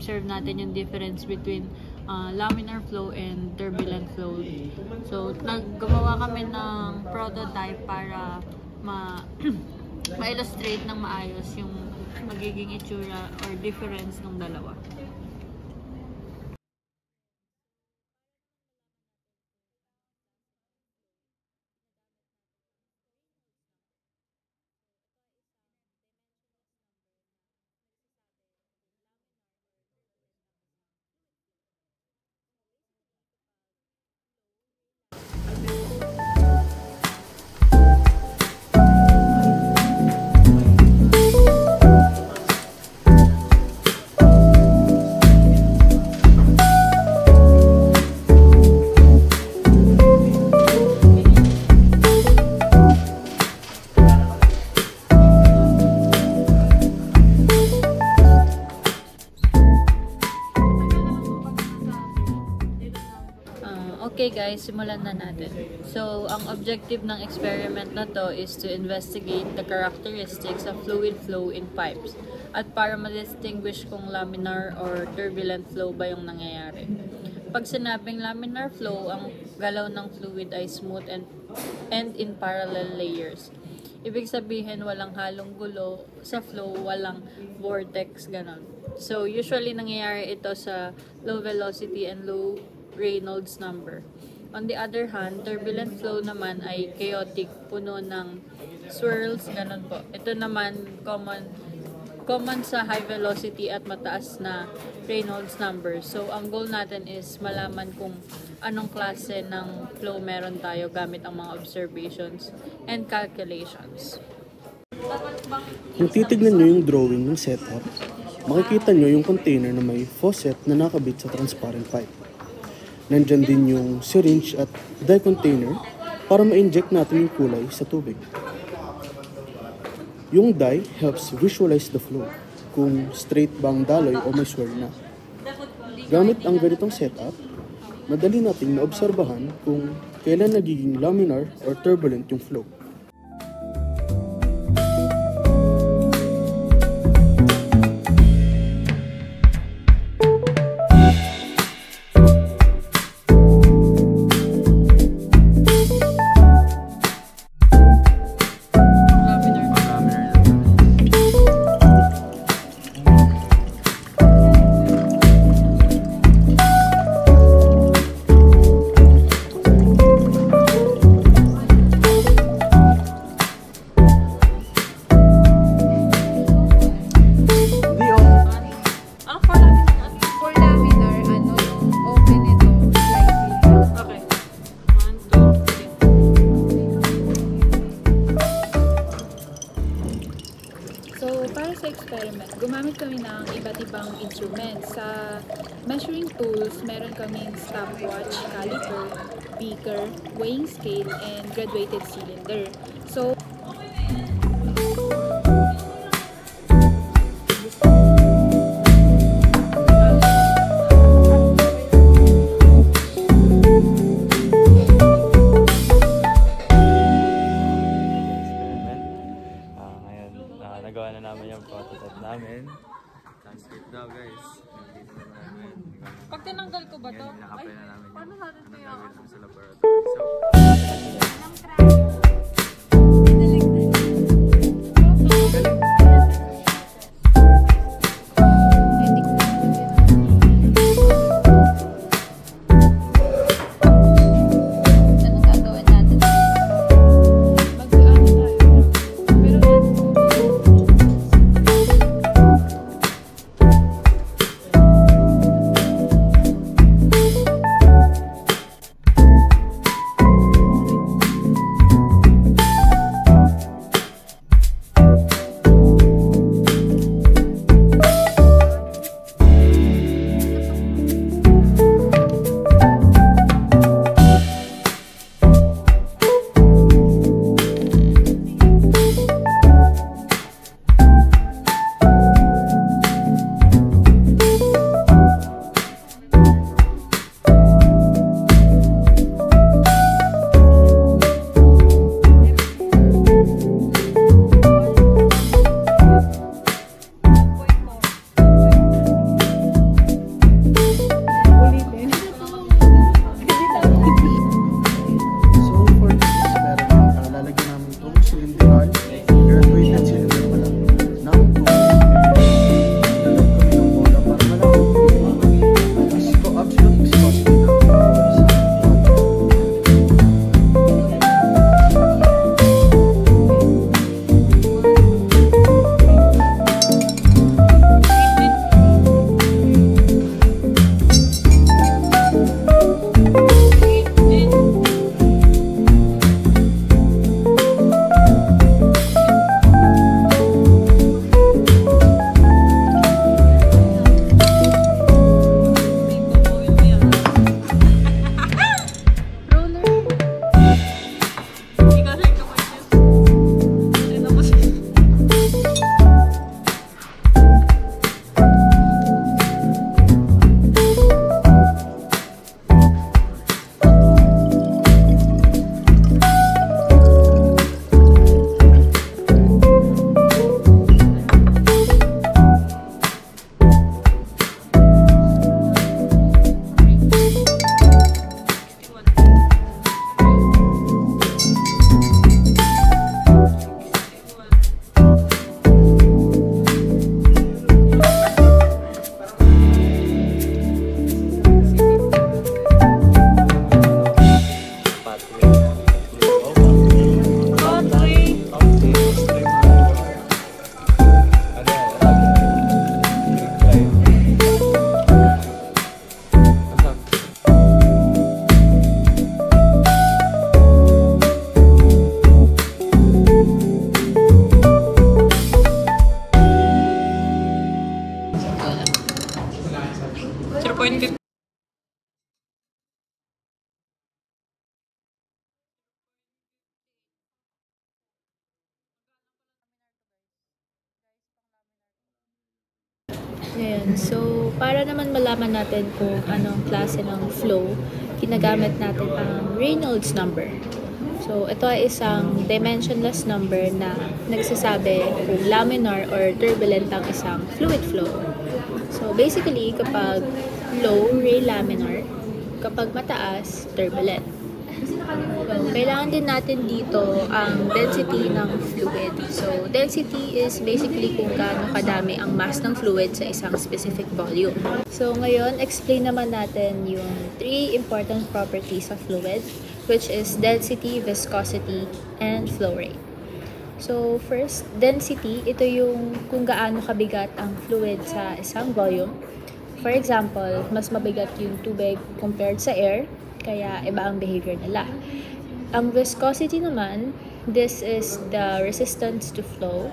ma-observe natin yung difference between laminar flow and turbulent flow. So, gumawa kami ng prototype para ma-illustrate ng maayos yung magiging itsura or difference ng dalawa. Okay guys, simulan na natin. So, ang objective ng experiment na to is to investigate the characteristics of fluid flow in pipes at para ma-distinguish kung laminar or turbulent flow ba yung nangyayari. Pag sinabing laminar flow, ang galaw ng fluid ay smooth and in parallel layers. Ibig sabihin, walang halong gulo sa flow, walang vortex, ganon. So, usually nangyayari ito sa low velocity and low Reynolds number. On the other hand, turbulent flow naman ay chaotic, puno ng swirls, ganun po. Ito naman common sa high velocity at mataas na Reynolds number. So, ang goal natin is malaman kung anong klase ng flow meron tayo gamit ang mga observations and calculations. Kung titignan nyo yung drawing ng setup, makikita nyo yung container na may faucet na nakabit sa transparent pipe. Nandyan din yung syringe at dye container para ma-inject natin yung kulay sa tubig. Yung dye helps visualize the flow, kung straight ba ang daloy o may swirl na. Gamit ang ganitong setup, madali nating maobserbahan kung kailan nagiging laminar or turbulent yung flow. Gumamit kami ng iba't ibang instruments. Sa measuring tools, meron kaming stopwatch, caliper, beaker, weighing scale, and graduated cylinder. So, nagawa na namin yung prototype namin. Translate daw guys. Nandito na namin. pag tinanggal ko ba to? Ay, na namin paano natin ito yung sa laboratory. So, So, para naman malaman natin kung anong klase ng flow, ginagamit natin ang Reynolds number. So, ito ay isang dimensionless number na nagsasabi kung laminar or turbulent ang isang fluid flow. So, basically, kapag low, ray laminar, kapag mataas, turbulent. So, kailangan din natin dito ang density ng fluid. So, density is basically kung gaano kadami ang mass ng fluid sa isang specific volume. So, ngayon, explain naman natin yung 3 important properties of fluid, which is density, viscosity, and flow rate. So, first, density, ito yung kung gaano kabigat ang fluid sa isang volume. For example, mas mabigat yung tubig compared sa air, kaya iba ang behavior nila. Ang viscosity naman, this is the resistance to flow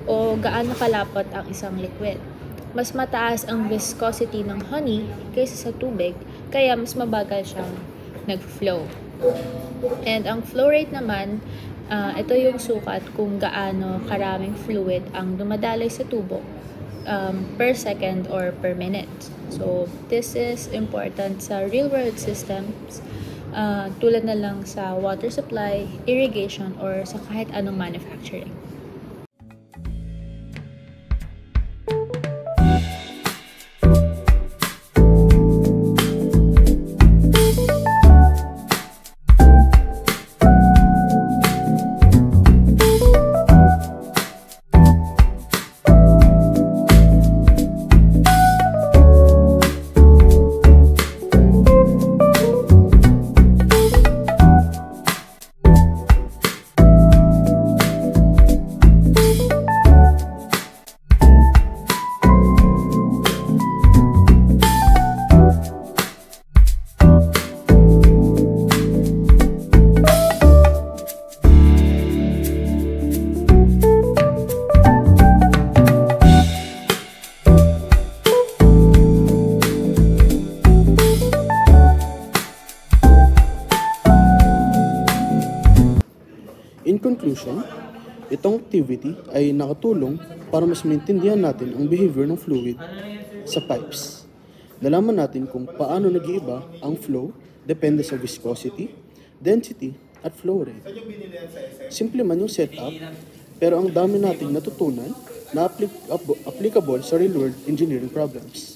o gaano kalapot ang isang liquid. Mas mataas ang viscosity ng honey kaysa sa tubig, kaya mas mabagal siyang nag-flow. And ang flow rate naman, ito yung sukat kung gaano karaming fluid ang dumadaloy sa tubo per second or per minute. So, this is important sa real-world systems tulad na lang sa water supply, irrigation, or sa kahit anong manufacturing. In conclusion, itong activity ay nakatulong para mas maintindihan natin ang behavior ng fluid sa pipes. Nalaman natin kung paano nag-iiba ang flow depende sa viscosity, density, at flow rate. Simple man yung setup, pero ang dami nating natutunan na applicable sa real-world engineering problems.